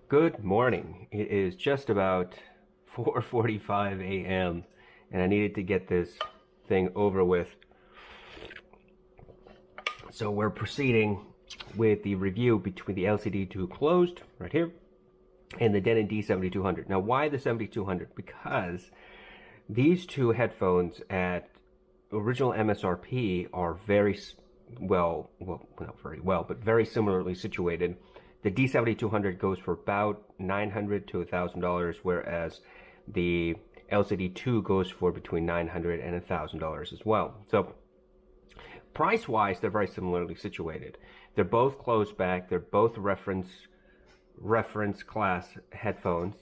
Good morning. It is just about 4:45 a.m. and I needed to get this thing over with. So we're proceeding with the review between the LCD-2 closed right here and the Denon D7200. Now, why the 7200? Because these two headphones at original MSRP are very well, not very well, but very similarly situated. The D7200 goes for about $900 to $1,000, whereas the LCD-2 goes for between $900 and $1,000 as well. So price-wise, they're very similarly situated. They're both closed back. They're both reference class headphones,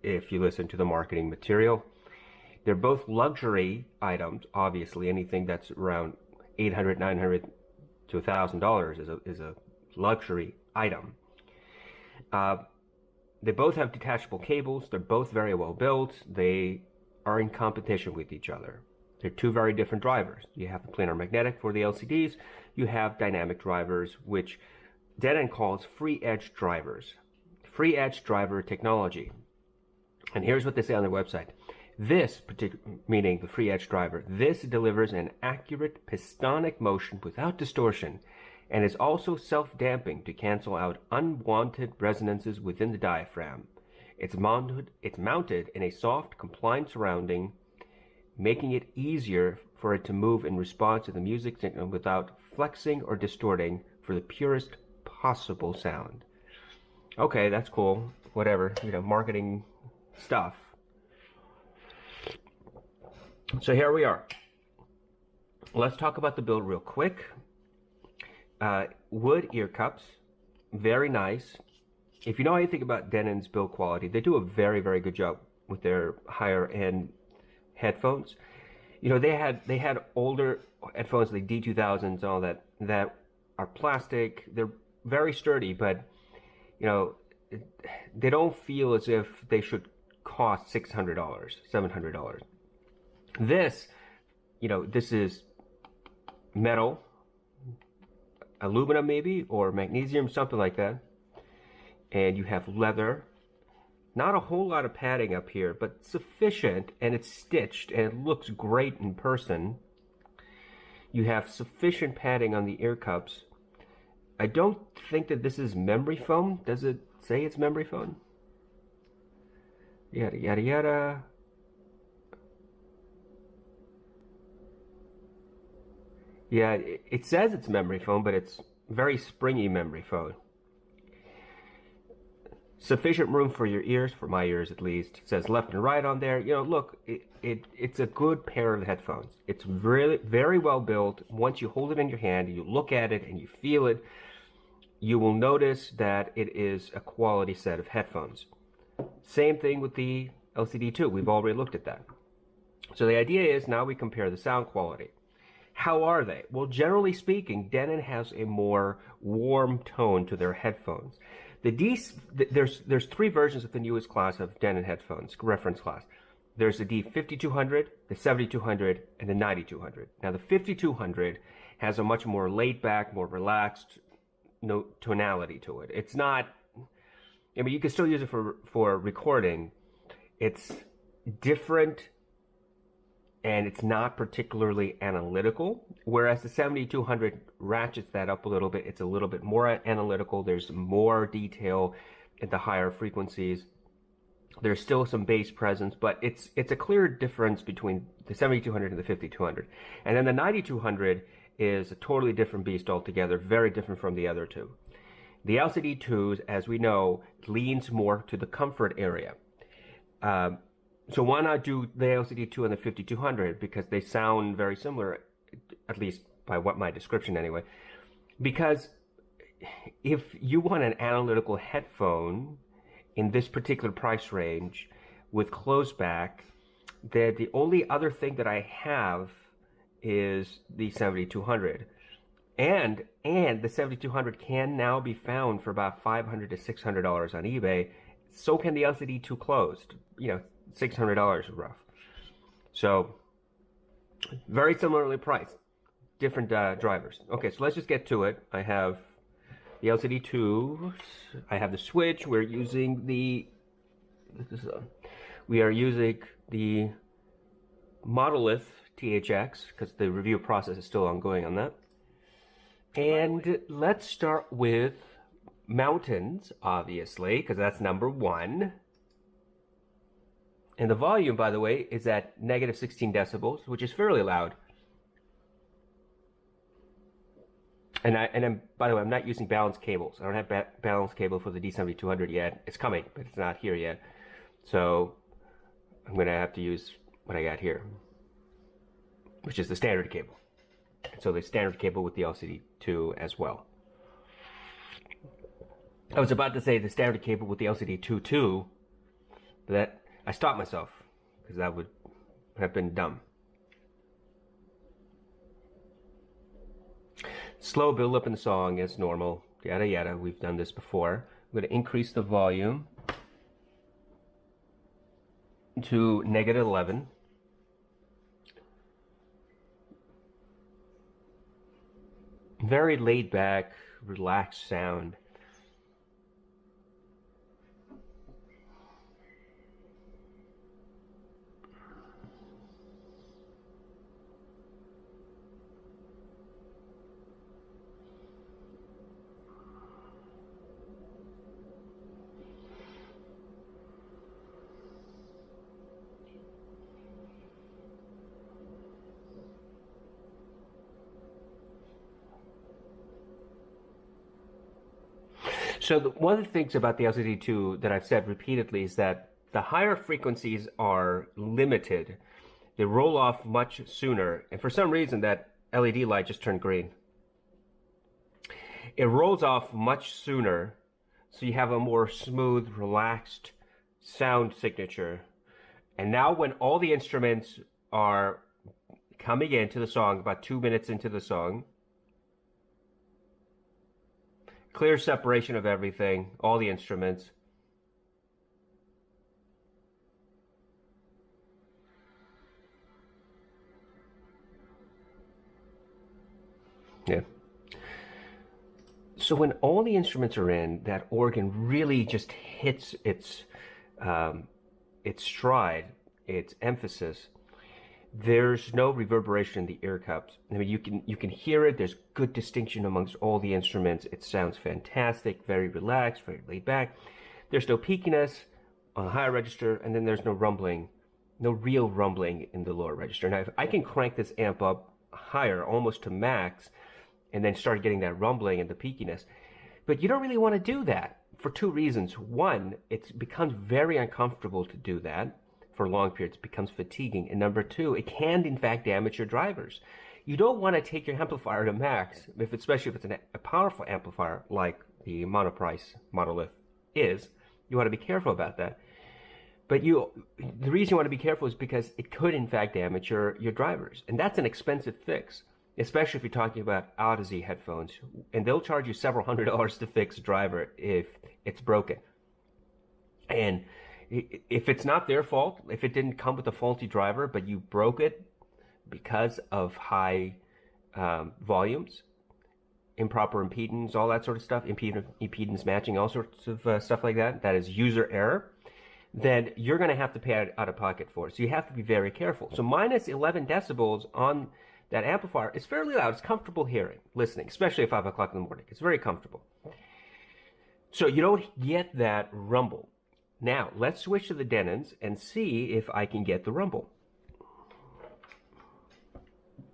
if you listen to the marketing material. They're both luxury items. Obviously, anything that's around $800, $900 to $1,000 is a luxury item. They both have detachable cables. They're both very well built. They are in competition with each other. They're two very different drivers. You have the planar magnetic for the LCDs. You have dynamic drivers, which Denon calls free edge drivers. Free edge driver technology. And here's what they say on their website. This meaning the free edge driver, this delivers an accurate pistonic motion without distortion and is also self-damping to cancel out unwanted resonances within the diaphragm. It's mounted in a soft, compliant surrounding, making it easier for it to move in response to the music signal without flexing or distorting for the purest possible sound. Okay, that's cool. Whatever, marketing stuff. So here we are. Let's talk about the build real quick. Wood ear cups, very nice. If you know anything about Denon's build quality, they do a very, very good job with their higher end headphones. They had older headphones like D2000s and all that are plastic. They're very sturdy, but they don't feel as if they should cost $600, $700. This is metal, aluminum maybe, or magnesium, something like that. And you have leather. Not a whole lot of padding up here, but sufficient, and it's stitched, and it looks great in person. You have sufficient padding on the ear cups. I don't think that this is memory foam. Does it say it's memory foam? Yada, yada, yada. Yeah, it says it's memory foam, but it's very springy memory foam. Sufficient room for your ears, for my ears at least. It says left and right on there. Look, it's a good pair of headphones. It's really very well built. Once you hold it in your hand, you look at it and you feel it, you will notice that it is a quality set of headphones. Same thing with the LCD-2. We've already looked at that. So the idea is now we compare the sound quality. How are they? Well, generally speaking, Denon has a more warm tone to their headphones. There's three versions of the newest class of Denon headphones, reference class. There's the D5200, the 7200, and the 9200. Now, the 5200 has a much more laid-back, more relaxed tonality to it. It's not, you can still use it for recording. It's different, and it's not particularly analytical, whereas the 7200 ratchets that up a little bit. It's a little bit more analytical. There's more detail at the higher frequencies. There's still some bass presence, but it's a clear difference between the 7200 and the 5200. And then the 9200 is a totally different beast altogether, very different from the other two. The LCD-2s, as we know, leans more to the comfort area. So why not do the LCD-2 and the 5200? Because they sound very similar, at least by what my description anyway. Because if you want an analytical headphone in this particular price range with closed back, then the only other thing that I have is the 7200. And the 7200 can now be found for about $500 to $600 on eBay. So can the LCD-2 closed. $600 rough. So very similarly priced, different drivers. Okay, so let's just get to it. I have The LCD-2, I have the switch. We're using the, we are using the Monolith THX because the review process is still ongoing on that. And let's start with mountains, obviously, because that's number one. And the volume, by the way, is at negative 16 decibels, which is fairly loud. And I'm, by the way, I'm not using balanced cables. I don't have balanced cable for the D7200 yet. It's coming, but it's not here yet. So I'm going to have to use what I got here, which is the standard cable. So the standard cable with the LCD-2 as well. I was about to say the standard cable with the LCD-2 too, but that I stopped myself because that would have been dumb. Slow build up in the song as normal, yada yada. We've done this before. I'm going to increase the volume to negative 11. Very laid back, relaxed sound. So one of the things about the LCD-2 that I've said repeatedly is that the higher frequencies are limited. They roll off much sooner. And for some reason, that LED light just turned green. It rolls off much sooner, so you have a more smooth, relaxed sound signature. And now when all the instruments are coming into the song, about 2 minutes into the song, clear separation of everything, all the instruments. Yeah. So when all the instruments are in, that organ really just hits its stride, its emphasis. There's no reverberation in the ear cups. I mean, you can hear it. There's good distinction amongst all the instruments. It sounds fantastic, very relaxed, very laid back. There's no peakiness on the higher register, and then there's no rumbling, no real rumbling in the lower register. Now, if I can crank this amp up higher, almost to max, and then start getting that rumbling and the peakiness, but you don't really want to do that for two reasons. One, it becomes very uncomfortable to do that. For long periods, it becomes fatiguing. And number two, it can in fact damage your drivers. You don't want to take your amplifier to max, especially if it's a powerful amplifier like the monoprice Monolith is. You want to be careful about that. But the reason you want to be careful is because it could in fact damage your drivers. And that's an expensive fix, especially if you're talking about Odyssey headphones. And they'll charge you several $100s to fix a driver if it's broken. And if it's not their fault, if it didn't come with a faulty driver, but you broke it because of high volumes, improper impedance, all that sort of stuff, impedance matching, all sorts of stuff like that, that is user error, then you're going to have to pay out of pocket for it. So you have to be very careful. So minus 11 decibels on that amplifier is fairly loud. It's comfortable hearing, listening, especially at 5 o'clock in the morning. It's very comfortable. So you don't get that rumble. Now, let's switch to the Denons and see if I can get the rumble.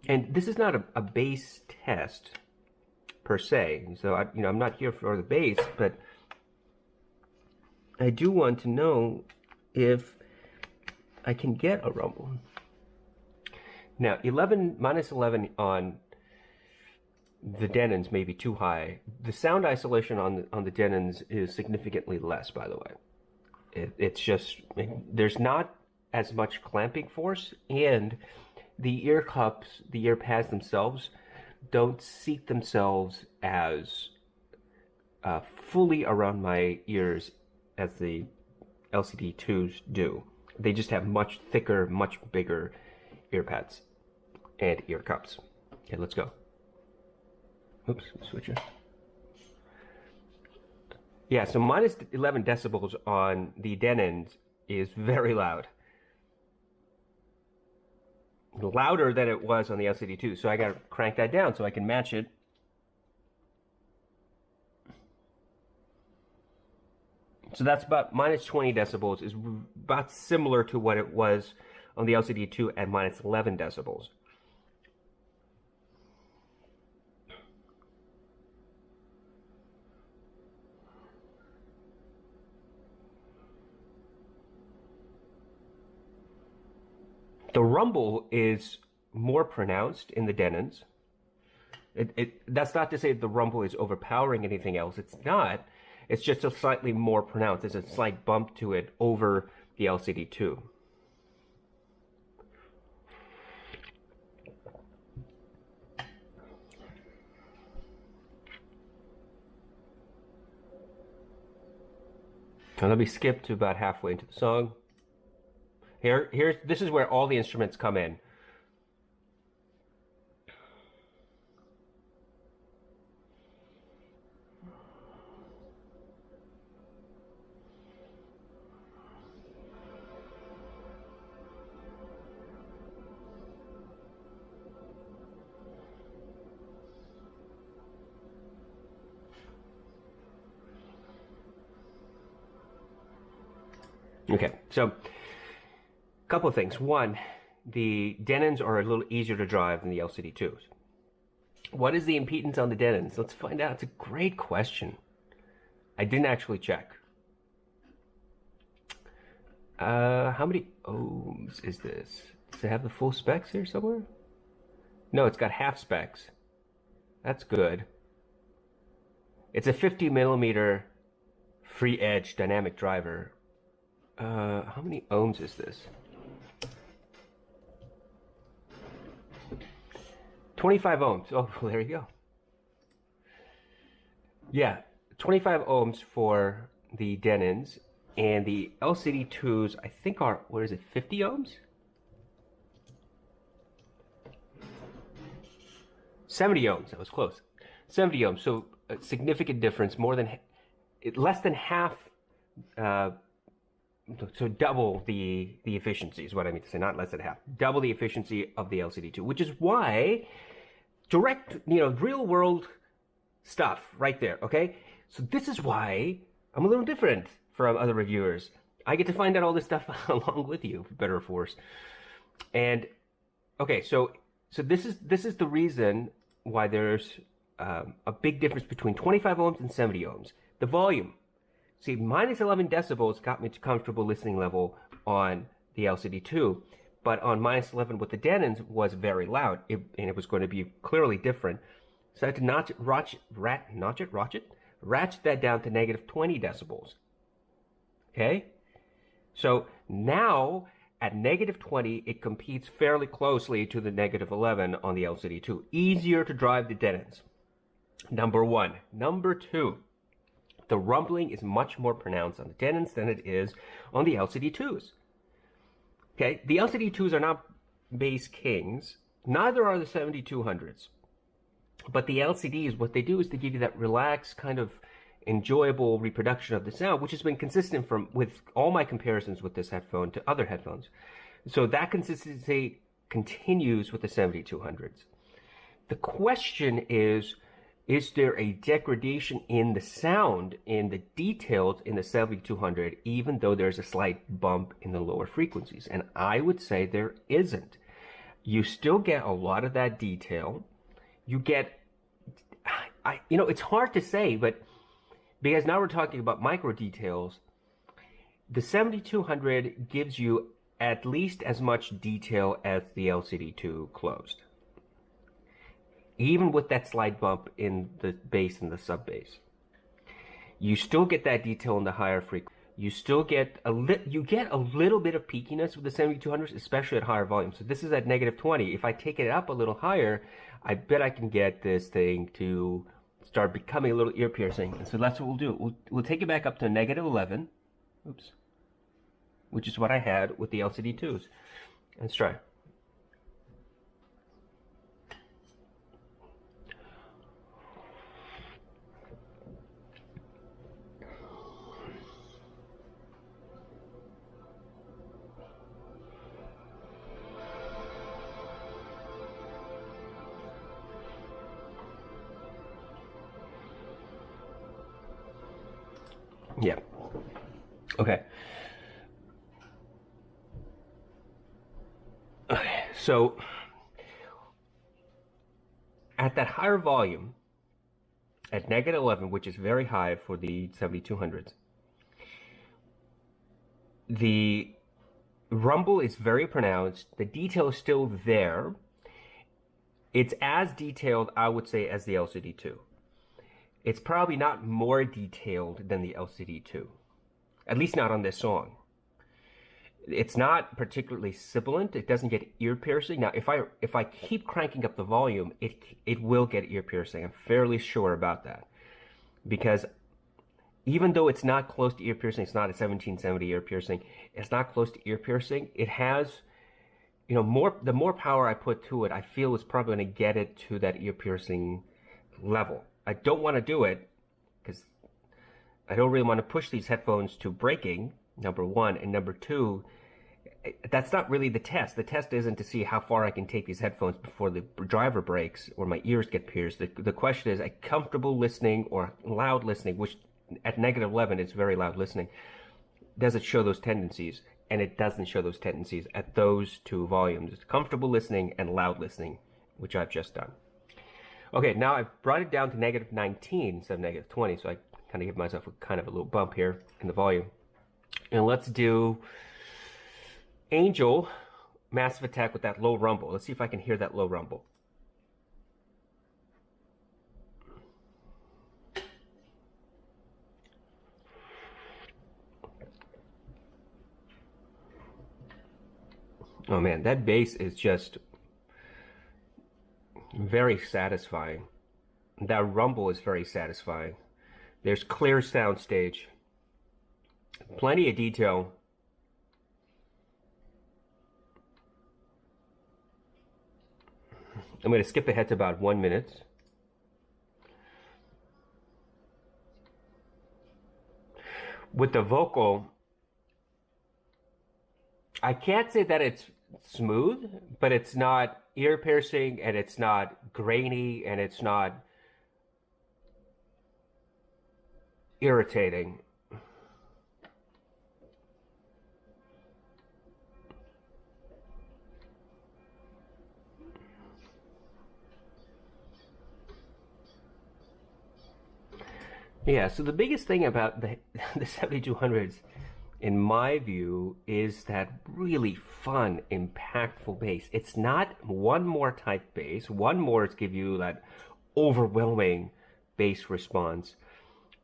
And this is not a bass test per se. So I'm not here for the bass, but I do want to know if I can get a rumble. Now, minus 11 on the Denons may be too high. The sound isolation on the Denons is significantly less, by the way. It's just, there's not as much clamping force, and the ear cups, the ear pads themselves, don't seat themselves as fully around my ears as the LCD-2s do. They just have much thicker, much bigger ear pads and ear cups. Okay, let's go. Oops, switch it. Yeah, so minus 11 decibels on the Denons is very loud. Louder than it was on the LCD-2. So I got to crank that down so I can match it. So that's about minus 20 decibels, is about similar to what it was on the LCD-2 at minus 11 decibels. The rumble is more pronounced in the Denons. That's not to say the rumble is overpowering anything else. It's not. It's just a slightly more pronounced. There's a slight bump to it over the LCD-2. Now let me skip to about halfway into the song. This is where all the instruments come in. Okay, so a couple of things. One, the Denons are a little easier to drive than the LCD-2s. What is the impedance on the Denons? Let's find out. It's a great question. I didn't actually check. How many ohms is this? Does it have the full specs here somewhere? No, it's got half specs. That's good. It's a 50 millimeter free edge dynamic driver. How many ohms is this? 25 ohms. Oh, well, there you go. Yeah, 25 ohms for the Denons, and the LCD-2s, I think are, what is it, 50 ohms? 70 ohms, that was close. 70 ohms, so a significant difference, less than half, so double the efficiency is what I mean to say, not less than half. Double the efficiency of the LCD-2, which is why direct, real world stuff right there, okay? So this is why I'm a little different from other reviewers. I get to find out all this stuff along with you, for better or for worse. And okay, so this is the reason why there's a big difference between 25 ohms and 70 ohms. The volume. See, minus 11 decibels got me to comfortable listening level on the LCD-2, but on minus 11 with the Denons was very loud, and it was going to be clearly different. So I had to ratchet that down to negative 20 decibels. Okay? So now, at negative 20, it competes fairly closely to the negative 11 on the LCD-2. Easier to drive the Denons. Number one. Number two. The rumbling is much more pronounced on the Denons than it is on the LCD-2s. Okay, the LCD-2s are not bass kings. Neither are the 7200s. But the LCDs, what they do is they give you that relaxed, kind of enjoyable reproduction of the sound, which has been consistent with all my comparisons with this headphone to other headphones. So that consistency continues with the 7200s. The question is there a degradation in the sound, in the details in the 7200, even though there's a slight bump in the lower frequencies? And I would say there isn't. You still get a lot of that detail. You get, it's hard to say, but because now we're talking about micro details, the 7200 gives you at least as much detail as the LCD-2 closed. Even with that slight bump in the bass and the sub bass, you still get that detail in the higher frequency. You still get a little bit of peakiness with the 7200s, especially at higher volumes. So this is at negative 20. If I take it up a little higher, I bet I can get this thing to start becoming a little ear piercing. And so that's what we'll do. We'll take it back up to negative 11. Oops. Which is what I had with the LCD-2s. Let's try. Yeah. Okay. Okay. So at that higher volume, at -11, which is very high for the 7200s, the rumble is very pronounced. The detail is still there. It's as detailed, I would say, as the LCD-2. It's probably not more detailed than the LCD-2, at least not on this song. It's not particularly sibilant. It doesn't get ear piercing. Now, if I keep cranking up the volume, it will get ear piercing. I'm fairly sure about that, because even though it's not close to ear piercing, it's not a 1770 ear piercing. It's not close to ear piercing. It has, you know, the more power I put to it, I feel it's probably going to get it to that ear piercing level. I don't want to do it because I don't really want to push these headphones to breaking, number one, and number two, that's not really the test. The test isn't to see how far I can take these headphones before the driver breaks or my ears get pierced. The question is, a comfortable listening or loud listening, which at -11 it's very loud listening, does it show those tendencies? And it doesn't show those tendencies at those two volumes. It's comfortable listening and loud listening, which I've just done. Okay, now I've brought it down to -19 instead of -20, so I kind of give myself a little bump here in the volume. And let's do Angel Massive Attack with that low rumble. Let's see if I can hear that low rumble. Oh man, that bass is just very satisfying. That rumble is very satisfying. There's clear sound stage. Plenty of detail. I'm going to skip ahead to about 1 minute. With the vocal, I can't say that it's smooth, but it's not ear piercing, and it's not grainy, and it's not irritating. Yeah, so the biggest thing about the 7200s, in my view, is that really fun, impactful bass. It's not one more type bass. One more is give you that overwhelming bass response.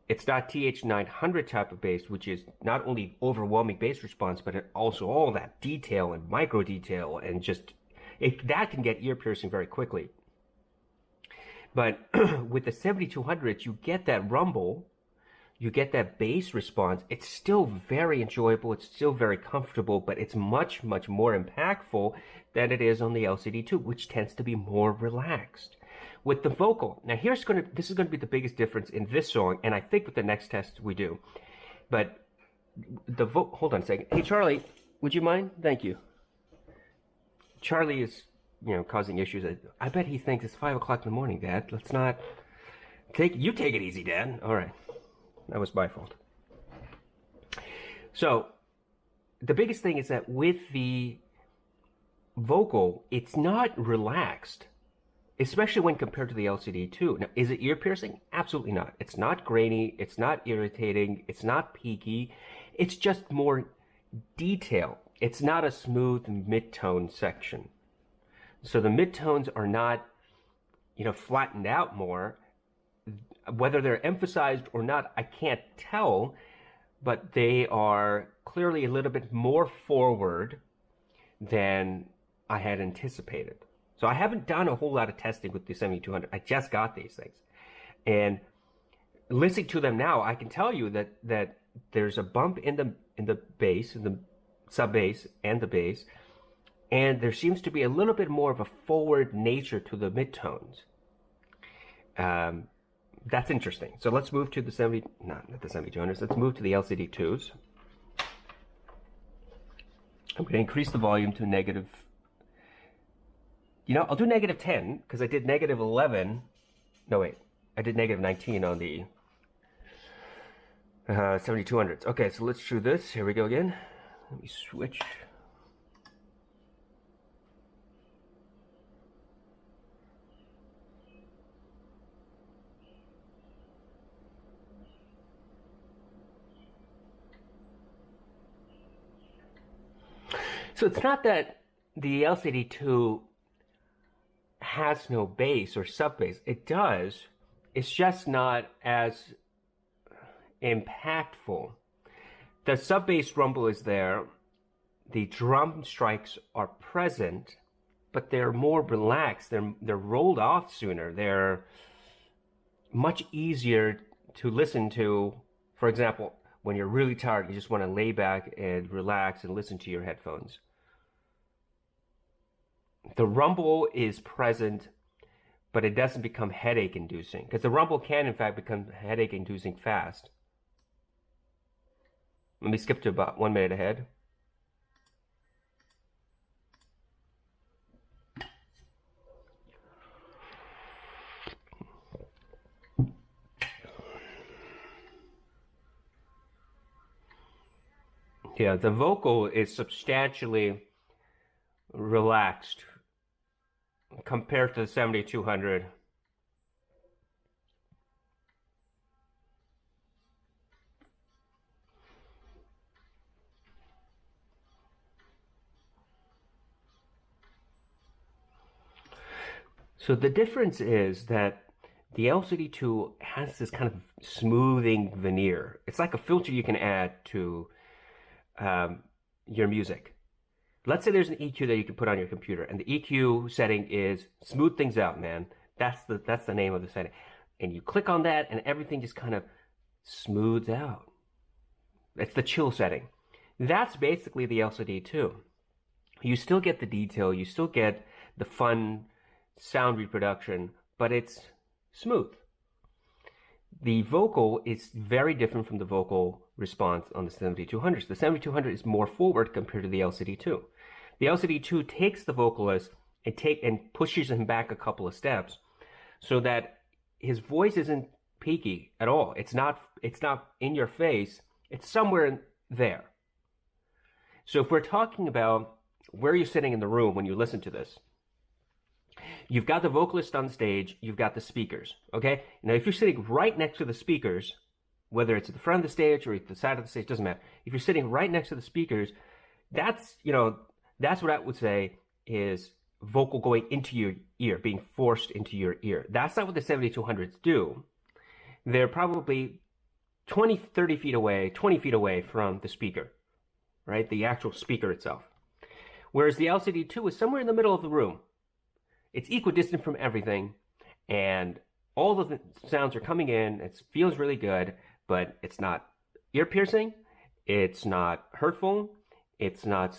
It's not TH900 type of bass, which is not only overwhelming bass response, but also all that detail and micro detail, and just that can get ear piercing very quickly. But with the 7200s, you get that rumble, you get that bass response. It's still very enjoyable. It's still very comfortable, but it's much, much more impactful than it is on the LCD-2, which tends to be more relaxed. With the vocal, now this is going to be the biggest difference in this song, and I think with the next test we do. But hold on a second. Hey, Charlie, would you mind? Thank you. Charlie is, causing issues. I bet he thinks it's 5 o'clock in the morning, Dad. Let's not take it easy, Dad. All right. That was my fault. So the biggest thing is that with the vocal, it's not relaxed, especially when compared to the LCD-2. Now, is it ear piercing? Absolutely not. It's not grainy. It's not irritating. It's not peaky. It's just more detail. It's not a smooth mid-tone section. So the midtones are not, flattened out more. Whether they're emphasized or not, I can't tell, but they are clearly a little bit more forward than I had anticipated. So I haven't done a whole lot of testing with the 7200. I just got these things. And listening to them now, I can tell you that there's a bump in the bass, in the sub bass and the bass. And there seems to be a little bit more of a forward nature to the midtones. That's interesting. So let's move to the not the 7200s. Let's move to the LCD-2s. I'm going to increase the volume to negative. I'll do -10 because I did -11. No, wait. I did -19 on the 7200s. Okay, so let's do this. Here we go again. Let me switch. So it's not that the LCD-2 has no bass or sub bass. It does. It's just not as impactful. The sub bass rumble is there. The drum strikes are present, but they're more relaxed. They're rolled off sooner. They're much easier to listen to. For example, when you're really tired, you just want to lay back and relax and listen to your headphones. The rumble is present, but it doesn't become headache inducing, because the rumble can in fact become headache inducing fast. Let me skip to about 1 minute ahead. Yeah, the vocal is substantially relaxed compared to the 7200. So the difference is that the LCD-2 has this kind of smoothing veneer. It's like a filter you can add to your music. Let's say there's an EQ that you can put on your computer, and the EQ setting is smooth things out, man. That's the name of the setting. And you click on that, and everything just kind of smooths out. It's the chill setting. That's basically the LCD-2. You still get the detail, you still get the fun sound reproduction, but it's smooth. The vocal is very different from the vocal response on the 7200s. The 7200 is more forward compared to the LCD-2. The LCD-2 takes the vocalist and pushes him back a couple of steps so that his voice isn't peaky at all. It's not in your face. It's somewhere there. So if we're talking about where you're sitting in the room when you listen to this, you've got the vocalist on stage, you've got the speakers, okay? Now, if you're sitting right next to the speakers, whether it's at the front of the stage or at the side of the stage, doesn't matter. If you're sitting right next to the speakers, that's what I would say is vocal going into your ear, being forced into your ear. That's not what the 7200s do. They're probably 20, 30 feet away, 20 feet away from the speaker, right? The actual speaker itself. Whereas the LCD-2 is somewhere in the middle of the room. It's equidistant from everything, and all of the sounds are coming in. It feels really good, but it's not ear-piercing. It's not hurtful. It's not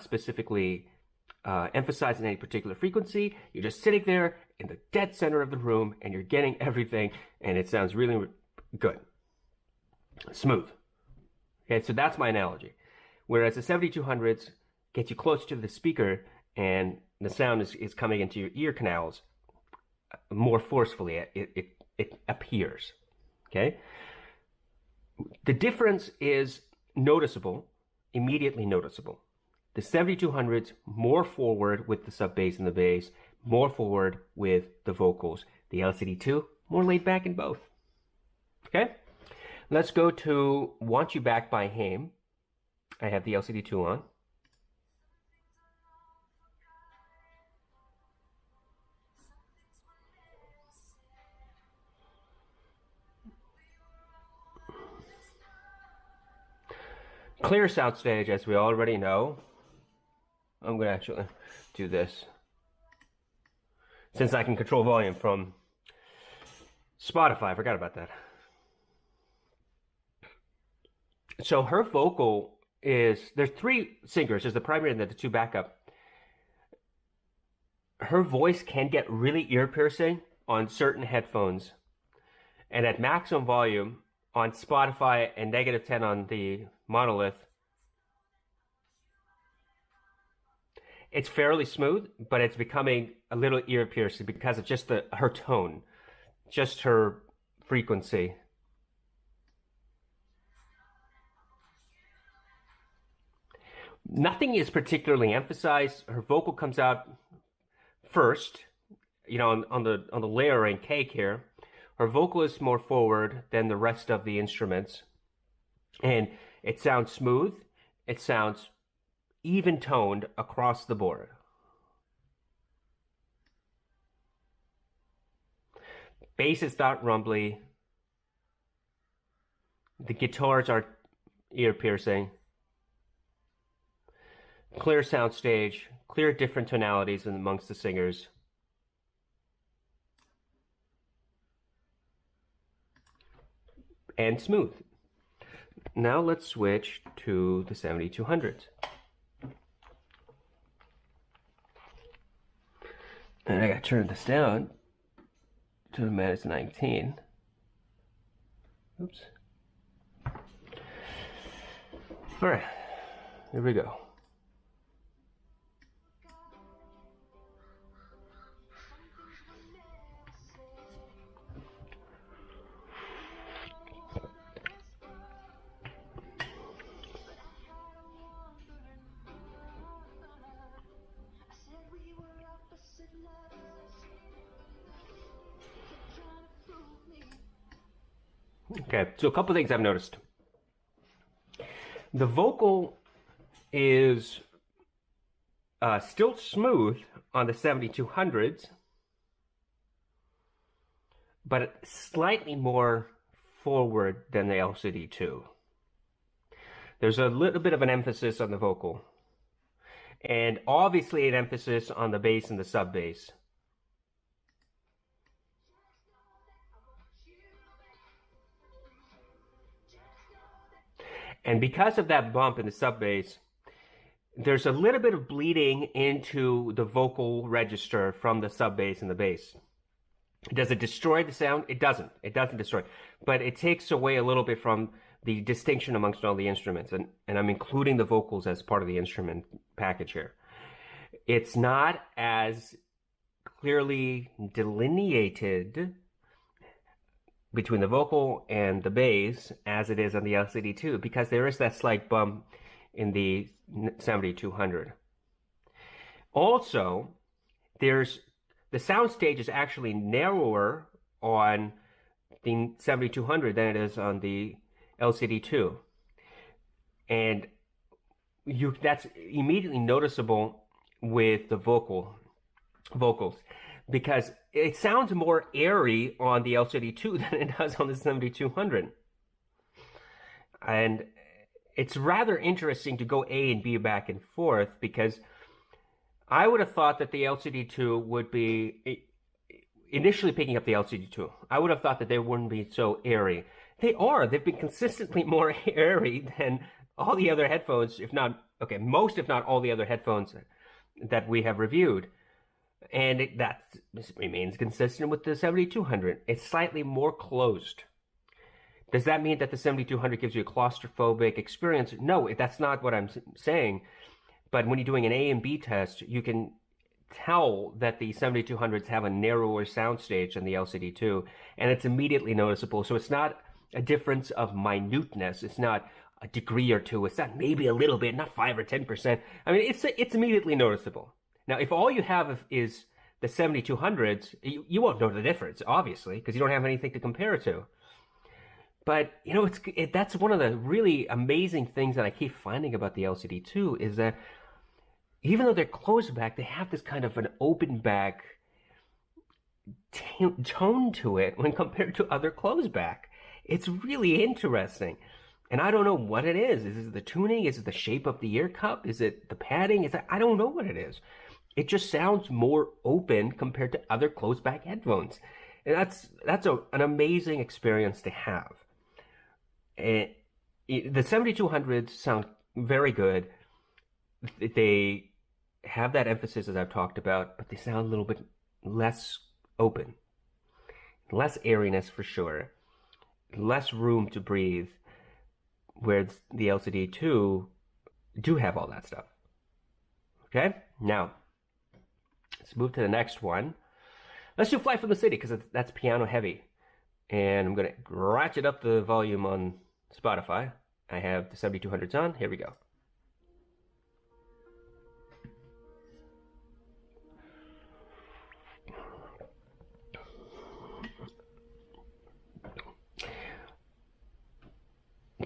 specifically emphasizing any particular frequency. You're just sitting there in the dead center of the room, and you're getting everything, and it sounds really good. Smooth. Okay, so that's my analogy. Whereas the 7200s get you close to the speaker, and the sound is coming into your ear canals more forcefully. It appears. Okay? The difference is noticeable, immediately noticeable. The 7200s more forward with the sub bass and the bass, more forward with the vocals. The LCD-2 more laid back in both. Okay? Let's go to Want You Back by Haim. I have the LCD-2 on. Clear soundstage, as we already know. I'm going to actually do this, since I can control volume from Spotify. I forgot about that. So her vocal is, there's 3 singers. There's the primary and then the 2 backup. Her voice can get really ear-piercing on certain headphones. And at maximum volume on Spotify and -10 on the Monolith, it's fairly smooth, but it's becoming a little ear-piercing because of just her tone, just her frequency. Nothing is particularly emphasized. Her vocal comes out first, you know, on the layering cake here. Her vocal is more forward than the rest of the instruments, and it sounds smooth. It sounds even toned across the board. Bass is not rumbly. The guitars are ear piercing. Clear soundstage, clear different tonalities amongst the singers. And smooth. Now let's switch to the 7200s. And I gotta turn this down to the -19. Oops. All right, here we go. Okay, so a couple things I've noticed. The vocal is still smooth on the 7200s, but slightly more forward than the LCD-2. There's a little bit of an emphasis on the vocal, and obviously an emphasis on the bass and the sub bass. And because of that bump in the sub bass, there's a little bit of bleeding into the vocal register from the sub bass and the bass. Does it destroy the sound? It doesn't. It doesn't destroy. But it takes away a little bit from the distinction amongst all the instruments. And I'm including the vocals as part of the instrument package here. It's not as clearly delineated between the vocal and the bass as it is on the LCD-2, because there is that slight bump in the 7200. Also, the soundstage is actually narrower on the 7200 than it is on the LCD-2. And that's immediately noticeable with the vocals, because it sounds more airy on the LCD-2 than it does on the 7200. And it's rather interesting to go A and B back and forth, because I would have thought that the LCD-2 would be, initially picking up the LCD-2, I would have thought that they wouldn't be so airy. They are. They've been consistently more airy than all the other headphones, if not, okay, most if not all the other headphones that we have reviewed. And that remains consistent with the 7200. It's slightly more closed. Does that mean that the 7200 gives you a claustrophobic experience? No, that's not what I'm saying. But when you're doing an A and B test, you can tell that the 7200s have a narrower soundstage than the LCD-2, and it's immediately noticeable. So it's not a difference of minuteness. It's not a degree or two. It's not maybe a little bit, not 5 or 10%. I mean, it's immediately noticeable. Now, if all you have is the 7200s, you won't know the difference, obviously, because you don't have anything to compare it to. But, you know, that's one of the really amazing things that I keep finding about the LCD-2 is that even though they're closed back, they have this kind of an open back tone to it when compared to other closed back. It's really interesting. And I don't know what it is. Is it the tuning? Is it the shape of the ear cup? Is it the padding? I don't know what it is. It just sounds more open compared to other closed back headphones. And that's an amazing experience to have. And the 7200s sound very good. They have that emphasis, as I've talked about, but they sound a little bit less open. Less airiness for sure. Less room to breathe, where the LCD-2 do have all that stuff. Okay? Now, let's move to the next one. Let's do Fly from the City, because that's piano heavy. And I'm going to ratchet up the volume on Spotify. I have the 7200s on. Here we go.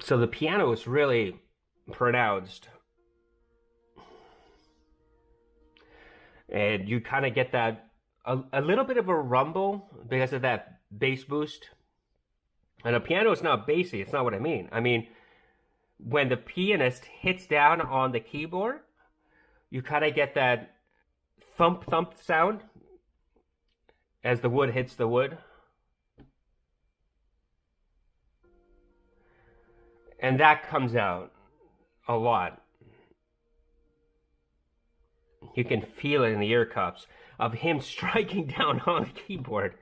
So the piano is really pronounced. And you kind of get that, a little bit of a rumble because of that bass boost. And a piano is not bassy. It's not what I mean. I mean, when the pianist hits down on the keyboard, you kind of get that thump thump sound as the wood hits the wood. And that comes out a lot. You can feel it in the ear cups of him striking down on the keyboard.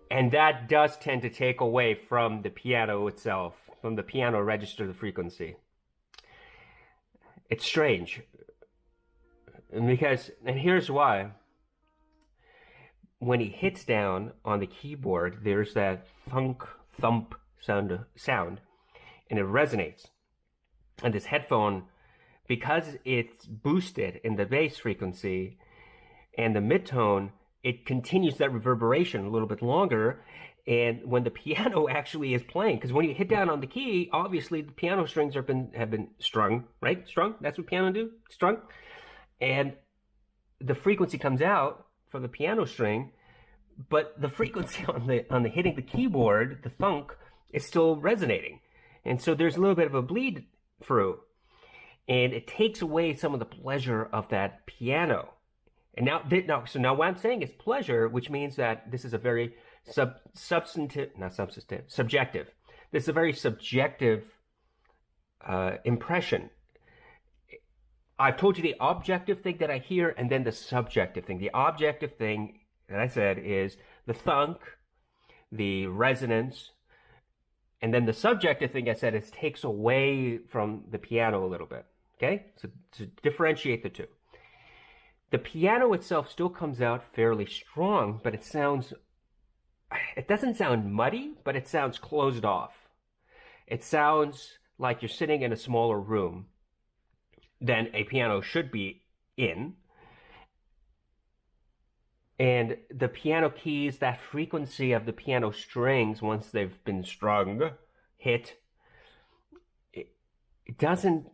And that does tend to take away from the piano itself, from the piano register the frequency. It's strange. And here's why. When he hits down on the keyboard, there's that thunk, thump sound, and it resonates. And this headphone, because it's boosted in the bass frequency and the midtone, it continues that reverberation a little bit longer. And when the piano actually is playing, because when you hit down on the key, obviously the piano strings have been strung, right? Strung. That's what piano do. Strung. And the frequency comes out from the piano string, but the frequency on the hitting the keyboard, the thunk, is still resonating. And so there's a little bit of a bleed through, and it takes away some of the pleasure of that piano. And now what I'm saying is pleasure, which means that this is a very subjective. This is a very subjective impression. I've told you the objective thing that I hear and then the subjective thing. The objective thing that I said is the thunk, the resonance, and then the subjective thing I said is takes away from the piano a little bit. Okay? So to differentiate the two. The piano itself still comes out fairly strong, but it doesn't sound muddy, but it sounds closed off. It sounds like you're sitting in a smaller room than a piano should be in. And the piano keys, that frequency of the piano strings, once they've been strung, hit, it doesn't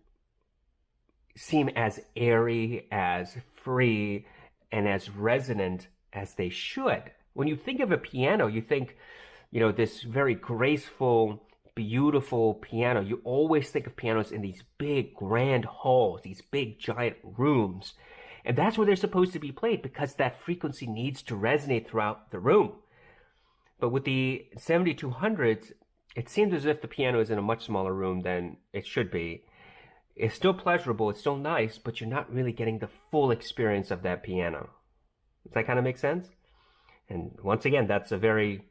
seem as airy, as free, and as resonant as they should. When you think of a piano, you think, this very graceful, beautiful piano. You always think of pianos in these big, grand halls, these big, giant rooms. And that's where they're supposed to be played because that frequency needs to resonate throughout the room. But with the 7200s, it seems as if the piano is in a much smaller room than it should be. It's still pleasurable, it's still nice, but you're not really getting the full experience of that piano. Does that kind of make sense? And once again, that's a very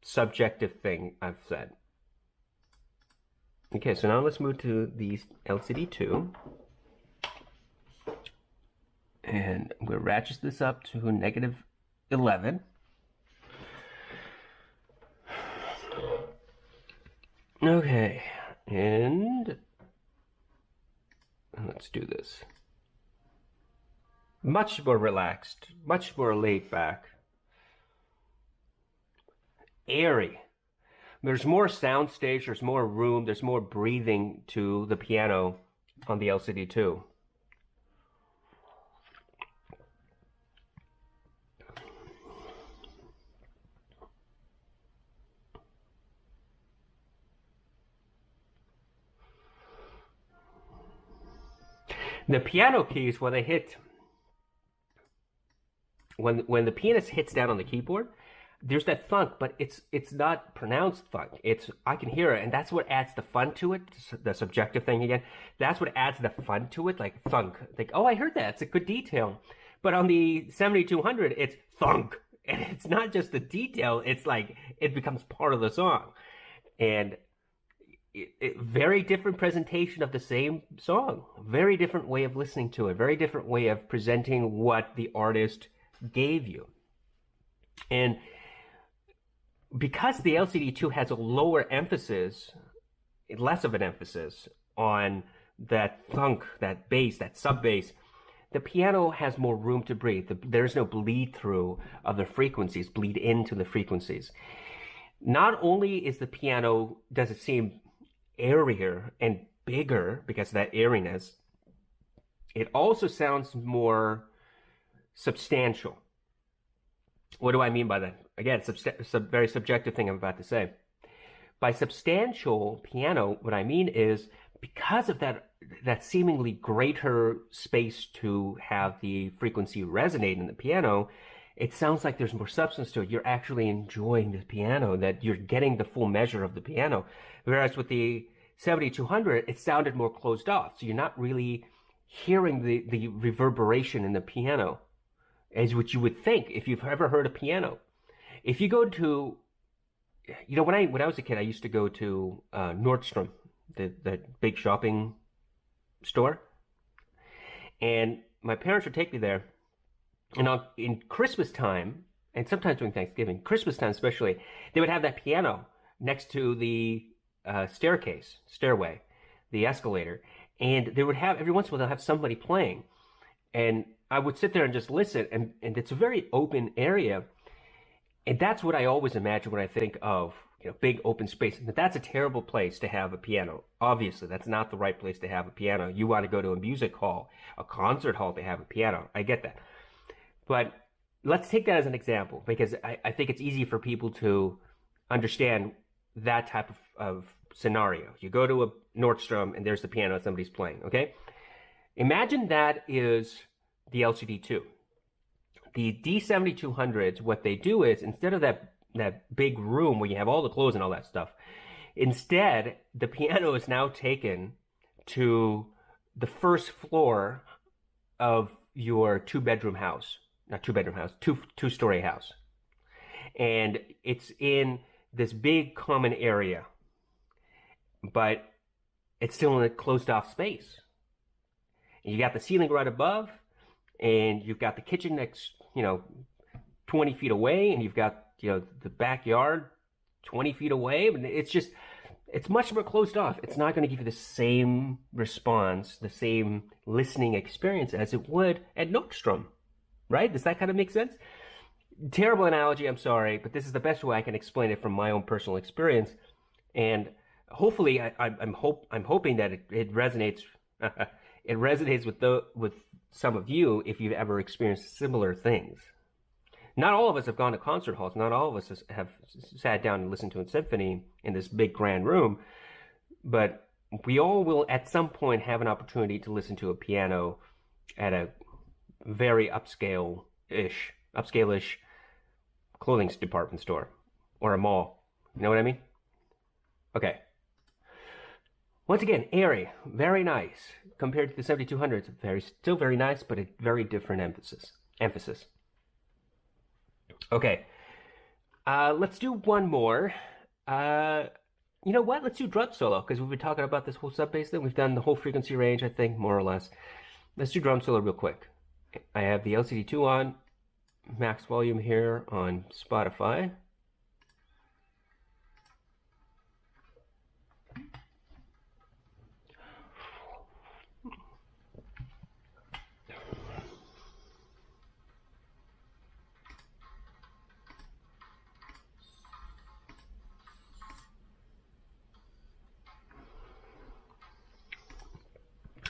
subjective thing I've said. Okay, so now let's move to the LCD-2. And we'll ratchet this up to -11. Okay, and let's do this. Much more relaxed, much more laid back. Airy. There's more soundstage, there's more room, there's more breathing to the piano on the LCD-2. The piano keys, when they hit, when the pianist hits down on the keyboard, there's that thunk, but it's not pronounced thunk. I can hear it, and that's what adds the fun to it. The subjective thing again. That's what adds the fun to it, like thunk. Like, oh, I heard that. It's a good detail. But on the 7200, it's thunk, and it's not just the detail. It's like it becomes part of the song, and very different presentation of the same song. Very different way of listening to it. Very different way of presenting what the artist gave you. And because the LCD-2 has a lower emphasis, less of an emphasis on that thunk, that bass, that sub bass, the piano has more room to breathe. There's no bleed through of the frequencies, bleed into the frequencies. Not only is the piano, does it seem airier and bigger because of that airiness, it also sounds more substantial. What do I mean by that? Again, it's a very subjective thing I'm about to say. By substantial piano, what I mean is because of that seemingly greater space to have the frequency resonate in the piano, it sounds like there's more substance to it. You're actually enjoying the piano, that you're getting the full measure of the piano. Whereas with the 7200, it sounded more closed off. So you're not really hearing the reverberation in the piano as what you would think if you've ever heard a piano. If you go to, when I was a kid, I used to go to Nordstrom, the big shopping store, and my parents would take me there. And in Christmas time, and sometimes during Thanksgiving, Christmas time especially, they would have that piano next to the stairway, the escalator, and they would have, every once in a while, they'll have somebody playing, and I would sit there and just listen, and it's a very open area, and that's what I always imagine when I think of big open space. But that's a terrible place to have a piano. Obviously, that's not the right place to have a piano. You want to go to a music hall, a concert hall to have a piano. I get that. But let's take that as an example, because I think it's easy for people to understand that type of scenario. You go to a Nordstrom and there's the piano and somebody's playing, okay? Imagine that is the LCD-2. The D7200s, what they do is, instead of that big room where you have all the clothes and all that stuff, instead, the piano is now taken to the first floor of your two-story house. And it's in this big common area, but it's still in a closed-off space. And you got the ceiling right above, and you've got the kitchen next, 20 feet away, and you've got, the backyard 20 feet away. And it's much more closed off. It's not going to give you the same response, the same listening experience as it would at Nordstrom, right? Does that kind of make sense? Terrible analogy, I'm sorry, but this is the best way I can explain it from my own personal experience. And hopefully, I'm hoping that it resonates. It resonates with some of you if you've ever experienced similar things. Not all of us have gone to concert halls. Not all of us have sat down and listened to a symphony in this big grand room. But we all will at some point have an opportunity to listen to a piano at a very upscale-ish clothing department store or a mall. You know what I mean? Okay. Once again, airy, very nice. Compared to the 7200s, still very nice, but a very different emphasis. Okay, let's do one more. You know what? Let's do drum solo, because we've been talking about this whole sub bass thing. We've done the whole frequency range, I think, more or less. Let's do drum solo real quick. I have the LCD-2 on, max volume here on Spotify.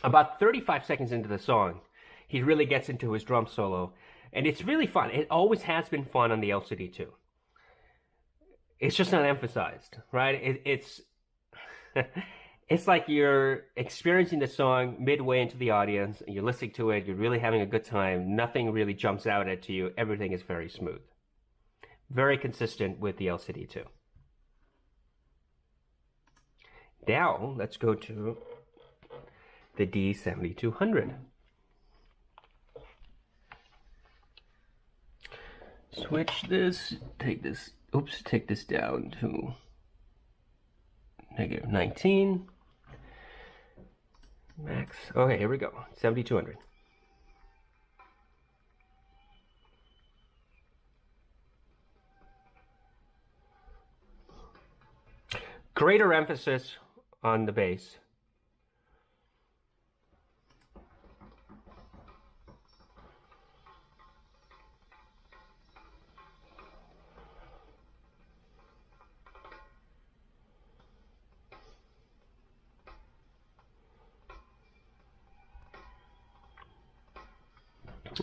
About 35 seconds into the song, he really gets into his drum solo, and it's really fun. It always has been fun on the LCD-2. It's just not emphasized, right? It's it's like you're experiencing the song midway into the audience, and you're listening to it, you're really having a good time, nothing really jumps out at you, everything is very smooth. Very consistent with the LCD-2. Now, let's go to the D7200. Switch this, take this down to -19. Max, okay, here we go, 7200. Greater emphasis on the bass.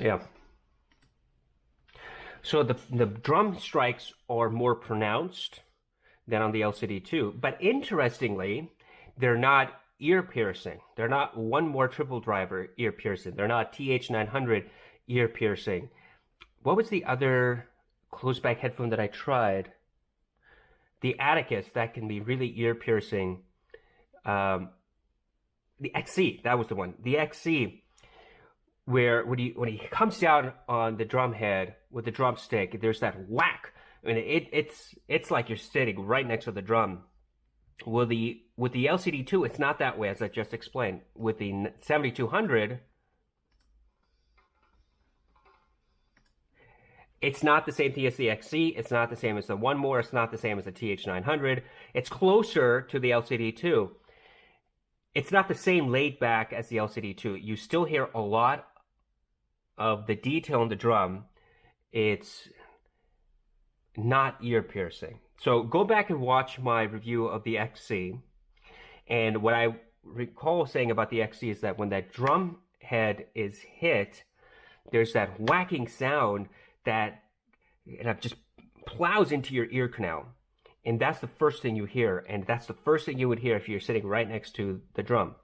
Yeah. So the drum strikes are more pronounced than on the LCD-2. But interestingly, they're not ear piercing. They're not one more triple driver ear piercing. They're not TH900 ear piercing. What was the other close back headphone that I tried? The Atticus, that can be really ear piercing. The XC, that was the one. The XC, where when he comes down on the drum head with the drumstick, there's that whack. I mean, it's like you're sitting right next to the drum. With the LCD-2, it's not that way, as I just explained. With the 7200, it's not the same thing as the XC. It's not the same as the One More. It's not the same as the TH900. It's closer to the LCD-2. It's not the same laid back as the LCD-2. You still hear a lot of the detail in the drum. It's not ear piercing. So go back and watch my review of the XC. And what I recall saying about the XC is that when that drum head is hit, there's that whacking sound that just plows into your ear canal. And that's the first thing you hear. And that's the first thing you would hear if you're sitting right next to the drum.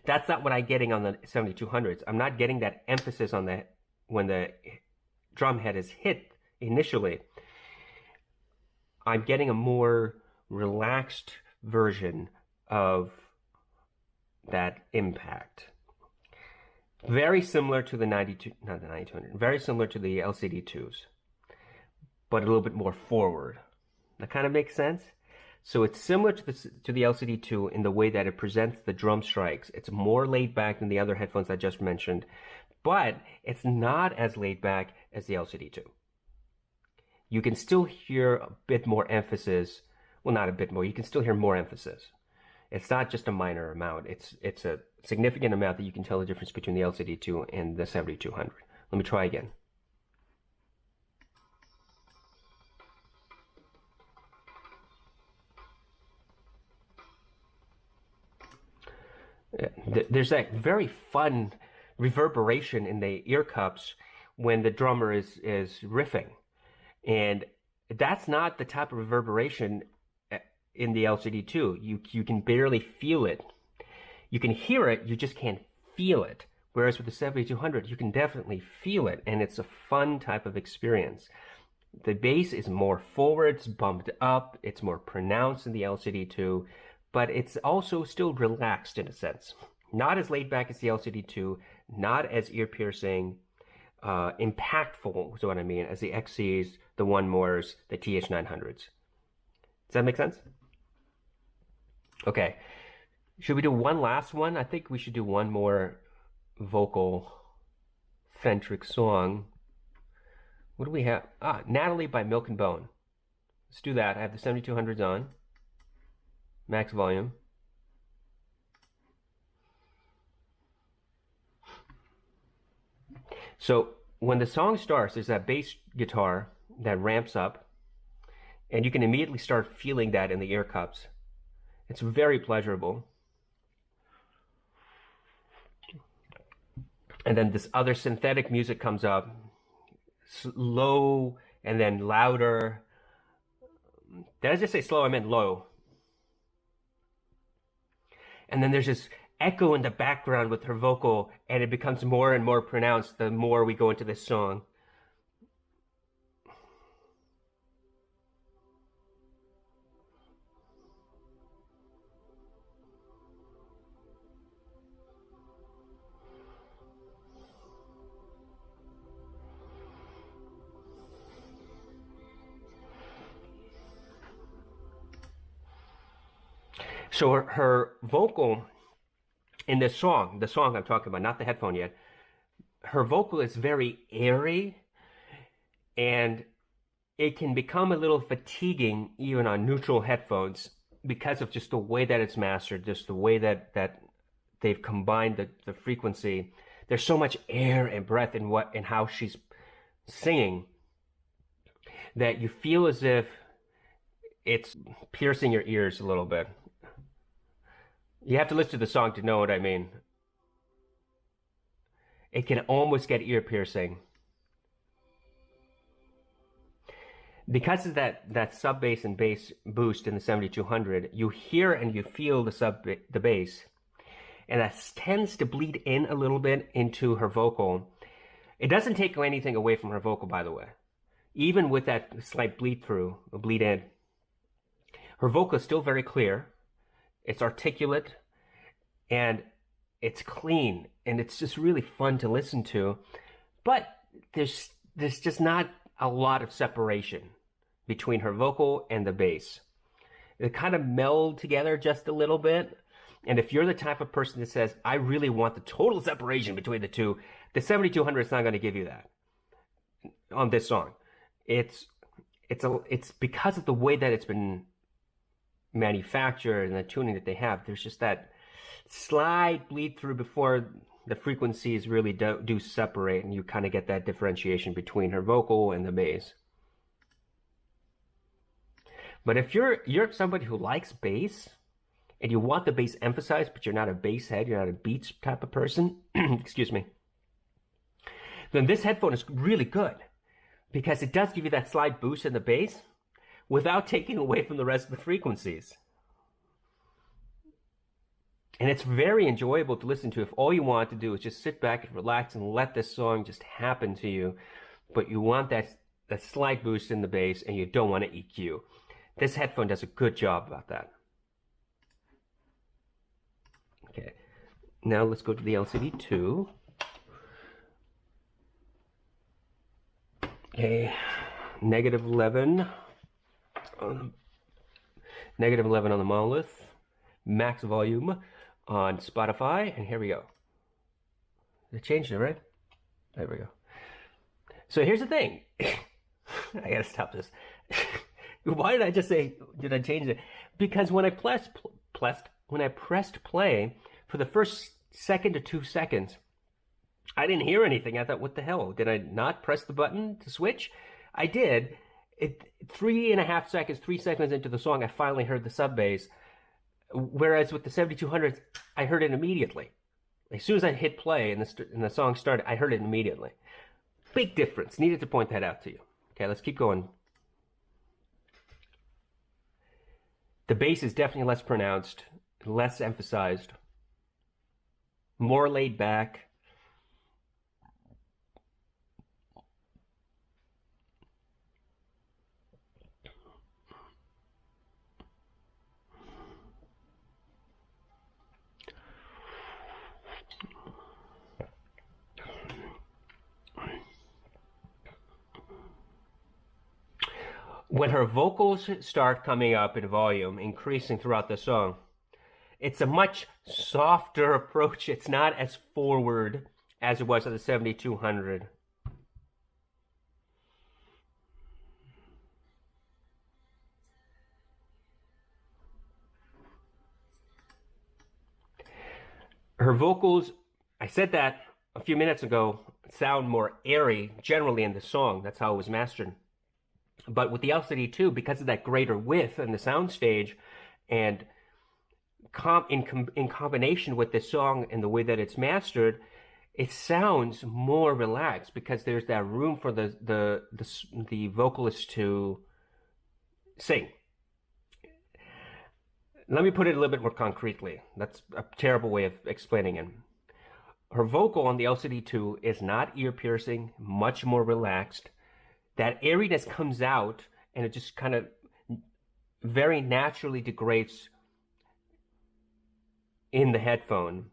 That's not what I'm getting on the 7200s. I'm not getting that emphasis on that when the drum head is hit initially. I'm getting a more relaxed version of that impact. Very similar to the 9200, very similar to the LCD-2s, but a little bit more forward. That kind of makes sense? So it's similar to the LCD-2 in the way that it presents the drum strikes. It's more laid back than the other headphones I just mentioned, but it's not as laid back as the LCD-2. You can still hear a bit more emphasis. Well, not a bit more. You can still hear more emphasis. It's not just a minor amount. It's a significant amount that you can tell the difference between the LCD-2 and the 7200. Let me try again. There's that very fun reverberation in the ear cups when the drummer is riffing. And that's not the type of reverberation in the LCD-2. You can barely feel it. You can hear it, you just can't feel it. Whereas with the 7200, you can definitely feel it, and it's a fun type of experience. The bass is more forward, it's bumped up, it's more pronounced in the LCD-2, but it's also still relaxed in a sense. Not as laid back as the LCD-2, not as ear-piercing, impactful is what I mean, as the XCs, the One Mores, the TH900s. Does that make sense? Okay. Should we do one last one? I think we should do one more vocal-centric song. What do we have? Natalie by Milk and Bone. Let's do that. I have the 7200s on. Max volume. So when the song starts, there's that bass guitar that ramps up, and you can immediately start feeling that in the ear cups. It's very pleasurable. And then this other synthetic music comes up, slow and then louder. Did I just say slow? I meant low. And then there's this echo in the background with her vocal, and it becomes more and more pronounced the more we go into this song. So her vocal in this song, the song I'm talking about, not the headphone yet, her vocal is very airy, and it can become a little fatiguing even on neutral headphones because of just the way that it's mastered, just the way that they've combined the frequency. There's so much air and breath in how she's singing that you feel as if it's piercing your ears a little bit. You have to listen to the song to know what I mean. It can almost get ear piercing. Because of that sub bass and bass boost in the 7200, you hear and you feel the bass, and that tends to bleed in a little bit into her vocal. It doesn't take anything away from her vocal, by the way. Even with that slight bleed in, her vocal is still very clear. It's articulate, and it's clean, and it's just really fun to listen to. But there's just not a lot of separation between her vocal and the bass. They kind of meld together just a little bit. And if you're the type of person that says, I really want the total separation between the two, the 7200 is not going to give you that on this song. It's because of the way that it's been manufactured and the tuning that they have. There's just that slight bleed through before the frequencies really do separate, and you kind of get that differentiation between her vocal and the bass. But if you're somebody who likes bass and you want the bass emphasized, but you're not a bass head, you're not a beats type of person, excuse me, then this headphone is really good because it does give you that slight boost in the bass without taking away from the rest of the frequencies. And it's very enjoyable to listen to if all you want to do is just sit back and relax and let this song just happen to you, but you want that slight boost in the bass and you don't want to EQ. This headphone does a good job about that. Okay, now let's go to the LCD-2. Okay, negative 11 on the monolith, max volume on Spotify, and here we go. It changed it, right? There we go. So here's the thing. I gotta stop this. Why did I just say, did I change it? Because when I pressed play, for the first second to 2 seconds, I didn't hear anything. I thought, what the hell? Did I not press the button to switch? I did. 3.5 seconds, 3 seconds into the song, I finally heard the sub bass. Whereas with the 7200s, I heard it immediately. As soon as I hit play and the song started, I heard it immediately. Big difference. Needed to point that out to you. Okay, let's keep going. The bass is definitely less pronounced, less emphasized, more laid back. When her vocals start coming up in volume, increasing throughout the song, it's a much softer approach. It's not as forward as it was at the 7200. Her vocals, I said that a few minutes ago, sound more airy generally in the song. That's how it was mastered. But with the LCD-2, because of that greater width in the soundstage, and in combination with the song and the way that it's mastered, it sounds more relaxed because there's that room for the vocalist to sing. Let me put it a little bit more concretely. That's a terrible way of explaining it. Her vocal on the LCD-2 is not ear-piercing, much more relaxed. That airiness comes out, and it just kind of very naturally degrades in the headphone.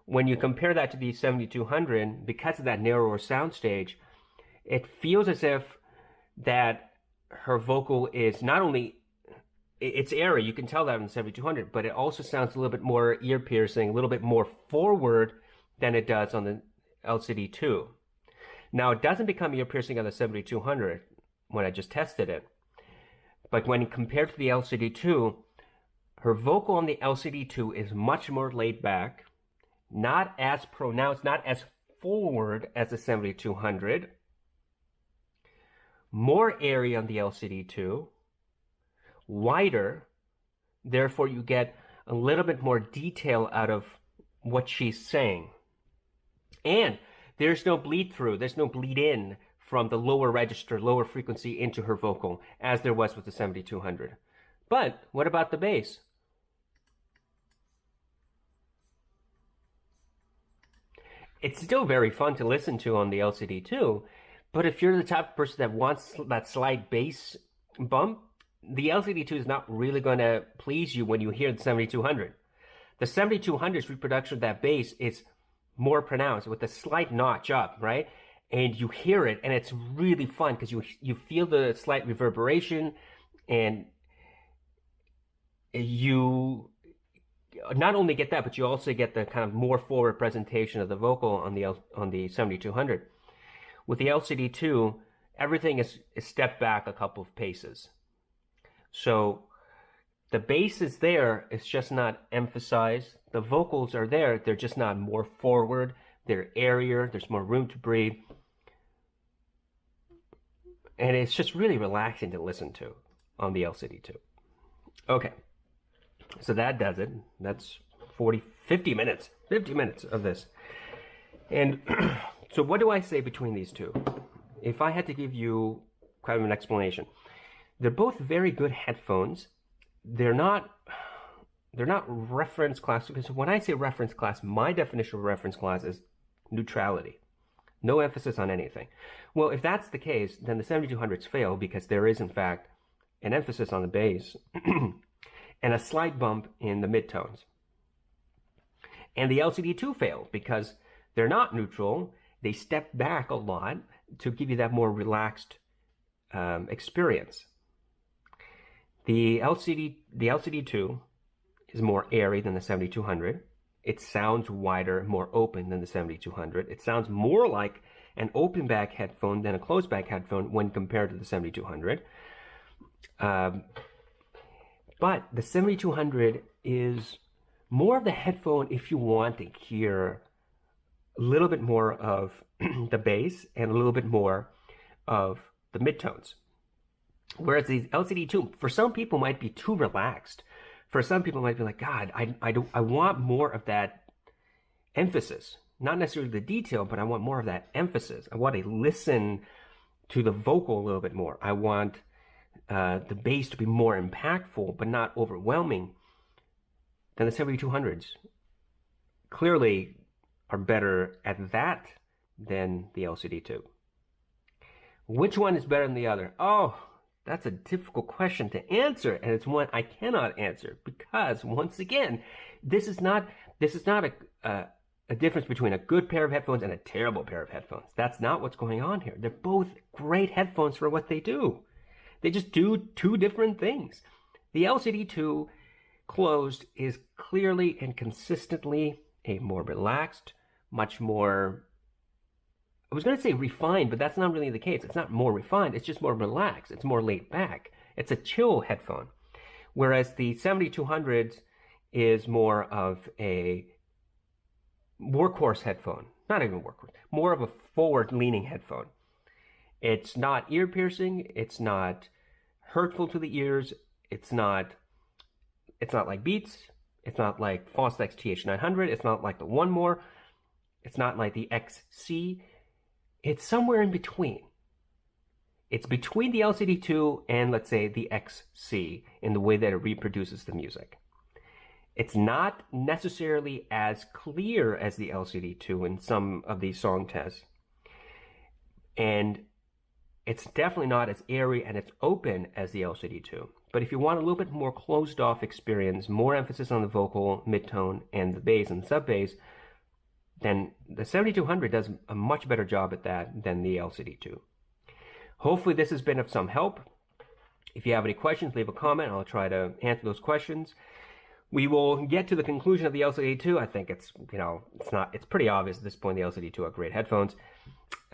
When you compare that to the 7200, because of that narrower soundstage, it feels as if that her vocal is not only, it's airy, you can tell that in the 7200, but it also sounds a little bit more ear-piercing, a little bit more forward than it does on the LCD-2. Now, it doesn't become ear-piercing on the 7200 when I just tested it. But when compared to the LCD-2, her vocal on the LCD-2 is much more laid back, not as pronounced, not as forward as the 7200, more airy on the LCD-2, wider, therefore you get a little bit more detail out of what she's saying. And There's no bleed through, there's no bleed in from the lower register, lower frequency into her vocal, as there was with the 7200. But what about the bass? It's still very fun to listen to on the LCD-2, but if you're the type of person that wants that slight bass bump, the LCD-2 is not really going to please you when you hear the 7200. The 7200's reproduction of that bass is more pronounced with a slight notch up, right? And you hear it, and it's really fun because you feel the slight reverberation, and you not only get that, but you also get the kind of more forward presentation of the vocal on the 7200. With the LCD-2, everything is stepped back a couple of paces. So the bass is there, it's just not emphasized. The vocals are there, they're just not more forward. They're airier, there's more room to breathe. And it's just really relaxing to listen to on the LCD-2. Okay, so that does it. That's 50 minutes of this. And so what do I say between these two? If I had to give you kind of an explanation, they're both very good headphones. They're not reference class, because when I say reference class, my definition of reference class is neutrality. No emphasis on anything. Well, if that's the case, then the 7200s fail because there is, in fact, an emphasis on the bass and a slight bump in the midtones. And the LCD-2 fail because they're not neutral. They step back a lot to give you that more relaxed experience. The LCD-2 is more airy than the 7200. It sounds wider, more open than the 7200. It sounds more like an open back headphone than a closed back headphone when compared to the 7200. But the 7200 is more of the headphone if you want to hear a little bit more of the bass and a little bit more of the midtones. Whereas the LCD-2, for some people, might be too relaxed. For some people, might be like, God, I want more of that emphasis. Not necessarily the detail, but I want more of that emphasis. I want to listen to the vocal a little bit more. I want the bass to be more impactful, but not overwhelming. Then the 7200s clearly are better at that than the LCD-2. Which one is better than the other? Oh, that's a difficult question to answer, and it's one I cannot answer because, once again, this is not a difference between a good pair of headphones and a terrible pair of headphones. That's not what's going on here. They're both great headphones for what they do. They just do two different things. The LCD-2 closed is clearly and consistently a more relaxed, much more, I was going to say refined, but that's not really the case. It's not more refined. It's just more relaxed. It's more laid back. It's a chill headphone. Whereas the 7200 is more of a workhorse headphone. Not even workhorse. More of a forward-leaning headphone. It's not ear-piercing. It's not hurtful to the ears. It's not like Beats. It's not like Fostex TH900. It's not like the One More. It's not like the XC. It's somewhere in between. It's between the LCD-2 and, let's say, the XC in the way that it reproduces the music. It's not necessarily as clear as the LCD-2 in some of these song tests. And it's definitely not as airy and as open as the LCD-2. But if you want a little bit more closed-off experience, more emphasis on the vocal, midtone, and the bass and sub-bass, then the 7200 does a much better job at that than the LCD-2. Hopefully this has been of some help. If you have any questions, leave a comment. I'll try to answer those questions. We will get to the conclusion of the LCD-2. I think it's pretty obvious at this point the LCD-2 are great headphones.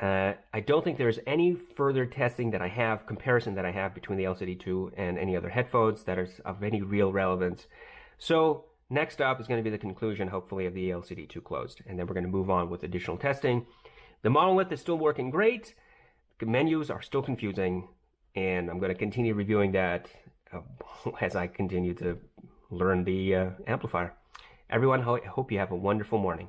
I don't think there's any further testing that I have, comparison that I have between the LCD-2 and any other headphones that is of any real relevance. So next up is going to be the conclusion, hopefully, of the LCD-2 closed. And then we're going to move on with additional testing. The monolith is still working great. The menus are still confusing. And I'm going to continue reviewing that as I continue to learn the amplifier. Everyone, I hope you have a wonderful morning.